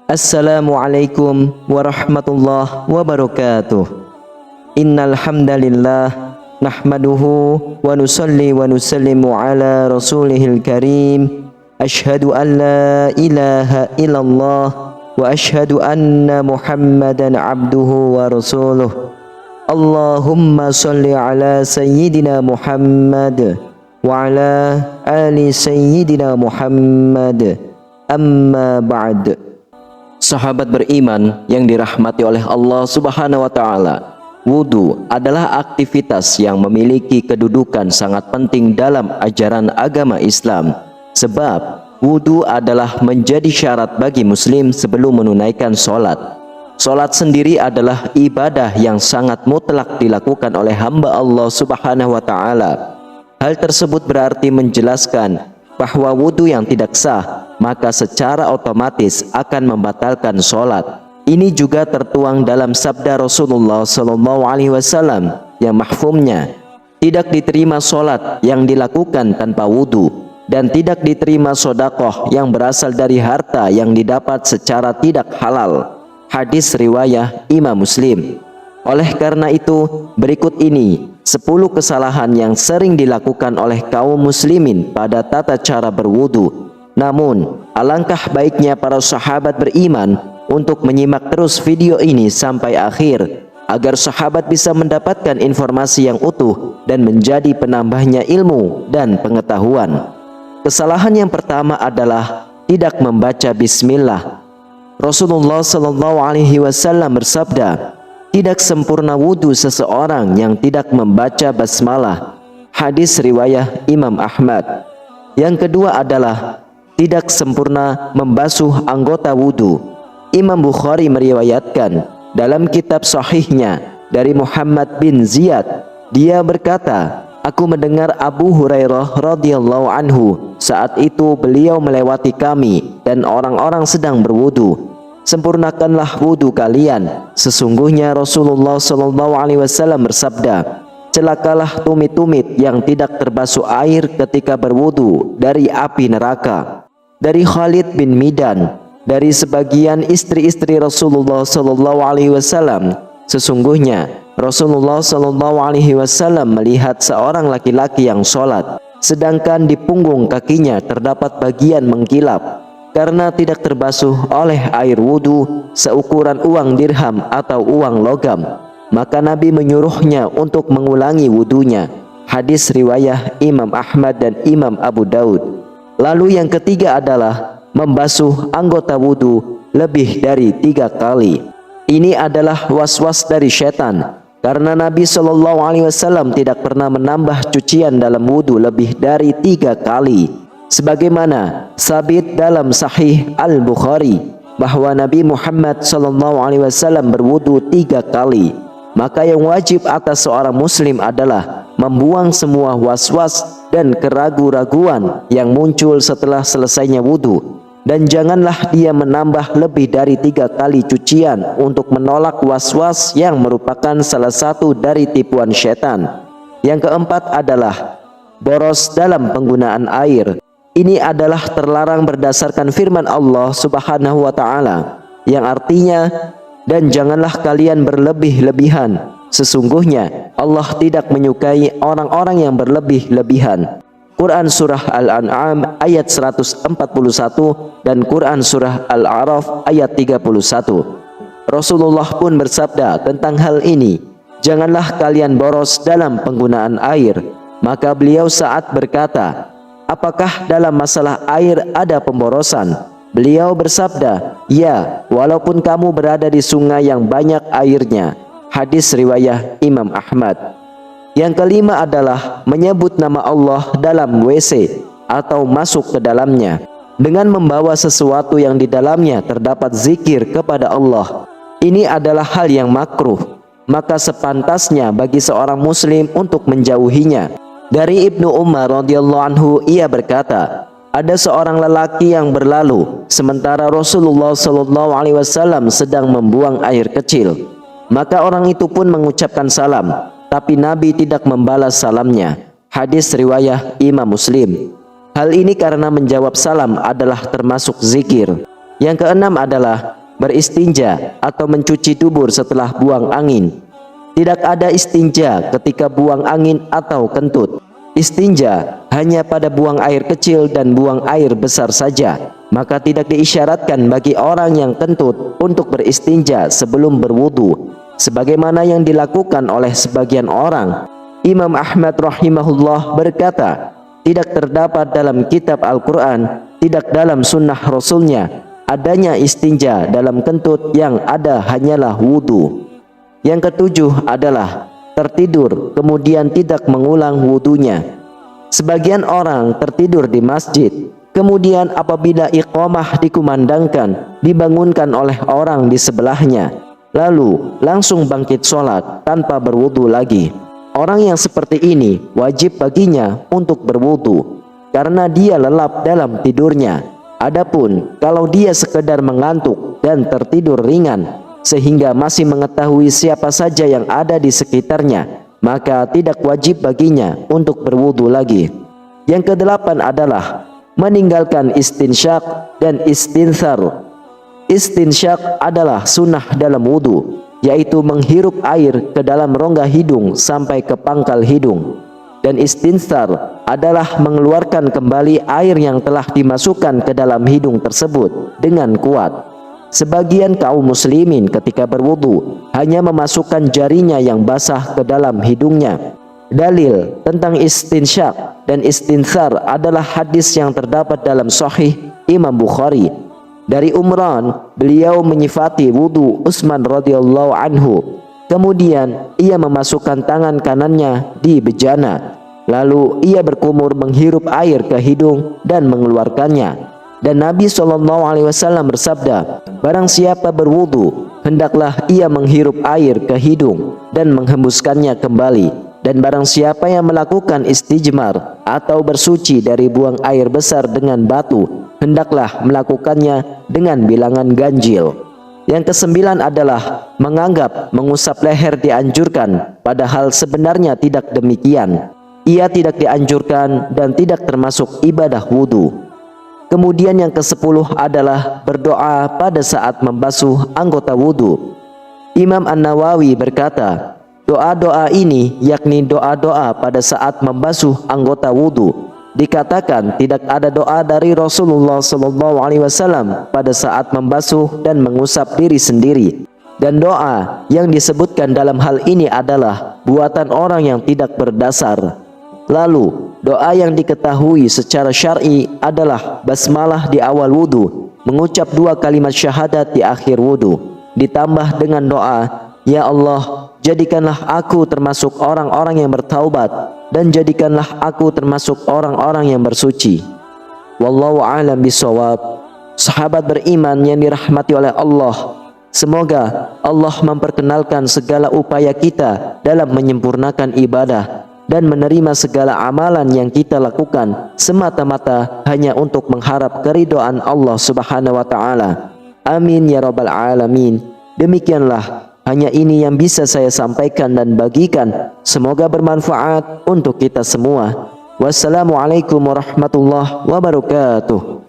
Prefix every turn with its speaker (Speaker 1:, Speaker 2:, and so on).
Speaker 1: Assalamualaikum warahmatullahi wabarakatuh. Innal hamdalillah nahmaduhu wa nusalli wa nusallimu ala rasulihil karim. Asyhadu an la ilaha illallah wa asyhadu anna Muhammadan abduhu wa rasuluh. Allahumma salli ala sayyidina Muhammad wa ala ali sayyidina Muhammad. Amma ba'd. Sahabat beriman yang dirahmati oleh Allah Subhanahu wa taala, wudu adalah aktivitas yang memiliki kedudukan sangat penting dalam ajaran agama Islam. Sebab wudu adalah menjadi syarat bagi muslim sebelum menunaikan sholat. Sholat sendiri adalah ibadah yang sangat mutlak dilakukan oleh hamba Allah Subhanahu wa taala. Hal tersebut berarti menjelaskan bahwa wudu yang tidak sah maka secara otomatis akan membatalkan sholat. Ini juga tertuang dalam sabda Rasulullah SAW yang mahfumnya, tidak diterima sholat yang dilakukan tanpa wudu, dan tidak diterima sodakoh yang berasal dari harta yang didapat secara tidak halal. Hadis riwayah Imam Muslim. Oleh karena itu, berikut ini 10 kesalahan yang sering dilakukan oleh kaum muslimin pada tata cara berwudu. Namun, alangkah baiknya para sahabat beriman untuk menyimak terus video ini sampai akhir, agar sahabat bisa mendapatkan informasi yang utuh dan menjadi penambahnya ilmu dan pengetahuan. Kesalahan yang pertama adalah tidak membaca bismillah. Rasulullah SAW bersabda, tidak sempurna wudu seseorang yang tidak membaca basmalah. Hadis riwayah Imam Ahmad. Yang kedua adalah tidak sempurna membasuh anggota wudu. Imam Bukhari meriwayatkan dalam kitab sahihnya dari Muhammad bin Ziyad, dia berkata, aku mendengar Abu Hurairah radhiyallahu anhu, saat itu beliau melewati kami dan orang-orang sedang berwudu. Sempurnakanlah wudu kalian, sesungguhnya Rasulullah SAW bersabda, celakalah tumit-tumit yang tidak terbasuh air ketika berwudu dari api neraka. Dari Khalid bin Midan, dari sebagian istri-istri Rasulullah SAW, sesungguhnya Rasulullah SAW melihat seorang laki-laki yang sholat, sedangkan di punggung kakinya terdapat bagian mengkilap, karena tidak terbasuh oleh air wudu seukuran uang dirham atau uang logam. Maka Nabi menyuruhnya untuk mengulangi wudunya. Hadis riwayah Imam Ahmad dan Imam Abu Daud. Lalu yang ketiga adalah membasuh anggota wudu lebih dari 3 kali. Ini adalah was-was dari setan, karena Nabi SAW tidak pernah menambah cucian dalam wudu lebih dari 3 kali. Sebagaimana sabit dalam Sahih Al-Bukhari bahwa Nabi Muhammad SAW berwudu 3 kali. Maka yang wajib atas seorang muslim adalah membuang semua was-was dan keraguan-raguan yang muncul setelah selesainya wudu, dan janganlah dia menambah lebih dari 3 kali cucian untuk menolak was-was yang merupakan salah satu dari tipuan syaitan. Yang keempat adalah boros dalam penggunaan air. Ini adalah terlarang berdasarkan firman Allah Subhanahu wa taala yang artinya, dan janganlah kalian berlebih-lebihan, sesungguhnya Allah tidak menyukai orang-orang yang berlebih-lebihan. Quran Surah Al-An'am ayat 141 dan Quran Surah Al-A'raf ayat 31. Rasulullah pun bersabda tentang hal ini, janganlah kalian boros dalam penggunaan air. Maka beliau saat berkata, apakah dalam masalah air ada pemborosan? Beliau bersabda, ya, walaupun kamu berada di sungai yang banyak airnya. Hadis riwayah Imam Ahmad. Yang kelima adalah menyebut nama Allah dalam WC atau masuk ke dalamnya dengan membawa sesuatu yang di dalamnya terdapat zikir kepada Allah. Ini adalah hal yang makruh, maka sepantasnya bagi seorang muslim untuk menjauhinya. Dari Ibnu Umar radhiyallahu anhu, ia berkata, ada seorang lelaki yang berlalu sementara Rasulullah SAW sedang membuang air kecil. Maka orang itu pun mengucapkan salam, tapi Nabi tidak membalas salamnya. Hadis riwayah Imam Muslim. Hal ini karena menjawab salam adalah termasuk zikir. Yang keenam adalah beristinja atau mencuci dubur setelah buang angin. Tidak ada istinja ketika buang angin atau kentut. Istinja hanya pada buang air kecil dan buang air besar saja. Maka tidak diisyaratkan bagi orang yang kentut untuk beristinja sebelum berwudu, sebagaimana yang dilakukan oleh sebagian orang. Imam Ahmad rahimahullah berkata, tidak terdapat dalam kitab Al-Quran, tidak dalam sunnah Rasulnya, adanya istinja dalam kentut, yang ada hanyalah wudu. Yang ketujuh adalah tertidur kemudian tidak mengulang wudunya. Sebagian orang tertidur di masjid, kemudian apabila iqamah dikumandangkan, dibangunkan oleh orang di sebelahnya, lalu langsung bangkit sholat tanpa berwudu lagi. Orang yang seperti ini wajib baginya untuk berwudu karena dia lelap dalam tidurnya. Adapun kalau dia sekedar mengantuk dan tertidur ringan sehingga masih mengetahui siapa saja yang ada di sekitarnya, maka tidak wajib baginya untuk berwudu lagi. Yang kedelapan adalah meninggalkan istinsyak dan istinthar. Istinsyak adalah sunnah dalam wudu, yaitu menghirup air ke dalam rongga hidung sampai ke pangkal hidung. Dan istinthar adalah mengeluarkan kembali air yang telah dimasukkan ke dalam hidung tersebut dengan kuat. Sebagian kaum muslimin ketika berwudu hanya memasukkan jarinya yang basah ke dalam hidungnya. Dalil tentang istinsyak dan istinthar adalah hadis yang terdapat dalam Sahih Imam Bukhari. Dari Umran, beliau menyifati wudu Utsman radhiyallahu anhu. Kemudian ia memasukkan tangan kanannya di bejana, lalu ia berkumur menghirup air ke hidung dan mengeluarkannya. Dan Nabi SAW bersabda, barang siapa berwudu, hendaklah ia menghirup air ke hidung dan menghembuskannya kembali. Dan barang siapa yang melakukan istijmar atau bersuci dari buang air besar dengan batu, hendaklah melakukannya dengan bilangan ganjil. Yang kesembilan adalah menganggap mengusap leher dianjurkan, padahal sebenarnya tidak demikian. Ia tidak dianjurkan dan tidak termasuk ibadah wudu. Kemudian yang ke-10 adalah berdoa pada saat membasuh anggota wudu. Imam An-Nawawi berkata, doa-doa ini yakni doa-doa pada saat membasuh anggota wudu. Dikatakan tidak ada doa dari Rasulullah SAW pada saat membasuh dan mengusap diri sendiri. Dan doa yang disebutkan dalam hal ini adalah buatan orang yang tidak berdasar. Lalu doa yang diketahui secara syar'i adalah basmalah di awal wudu, mengucap 2 kalimat syahadat di akhir wudu, ditambah dengan doa, ya Allah, jadikanlah aku termasuk orang-orang yang bertaubat, dan jadikanlah aku termasuk orang-orang yang bersuci. Wallahu a'lam bishawab. Sahabat beriman yang dirahmati oleh Allah, semoga Allah memperkenalkan segala upaya kita dalam menyempurnakan ibadah dan menerima segala amalan yang kita lakukan semata-mata hanya untuk mengharap keridhaan Allah Subhanahu wa taala. Amin ya rabbal alamin. Demikianlah, hanya ini yang bisa saya sampaikan dan bagikan. Semoga bermanfaat untuk kita semua. Wassalamualaikum warahmatullahi wabarakatuh.